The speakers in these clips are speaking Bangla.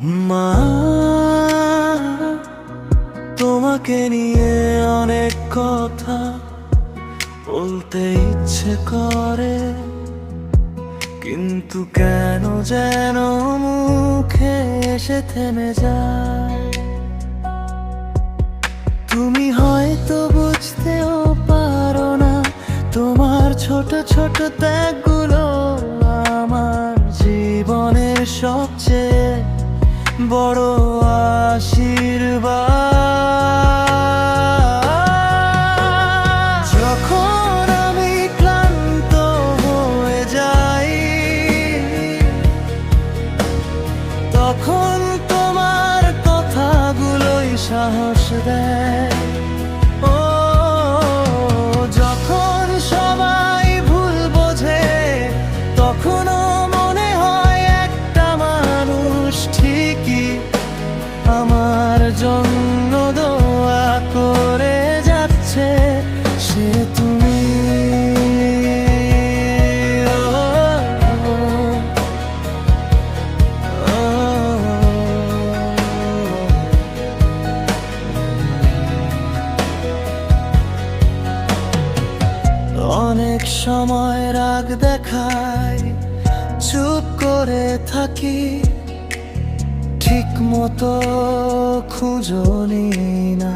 মা, তোমাকে নিয়ে অনেক কথা বলতে ইচ্ছে করে, কিন্তু কেন যেন মুখে এসে থেমে যায়। তুমি হয়তো বুঝতেও পারো না, তোমার ছোট ছোট ত্যাগগুলো আমার জীবনের সবচেয়ে বড় আশীর্বাদ। যখন আমি ক্লান্ত হয়ে যাই, তখন তোমার কথাগুলোই সাহস দেয়। ও, যখন সবাই ভুল বোঝে, তখনও মনে হয় একটা মানুষ ঠিকই আমার জন্য দোয়া করে যাচ্ছে, সে তুমি। অনেক সময় রাগ দেখাই, চুপ করে থাকি, ঠিক মতো খুঁজনি না,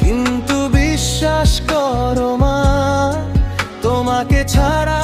কিন্তু বিশ্বাস করো মা, তোমাকে ছাড়া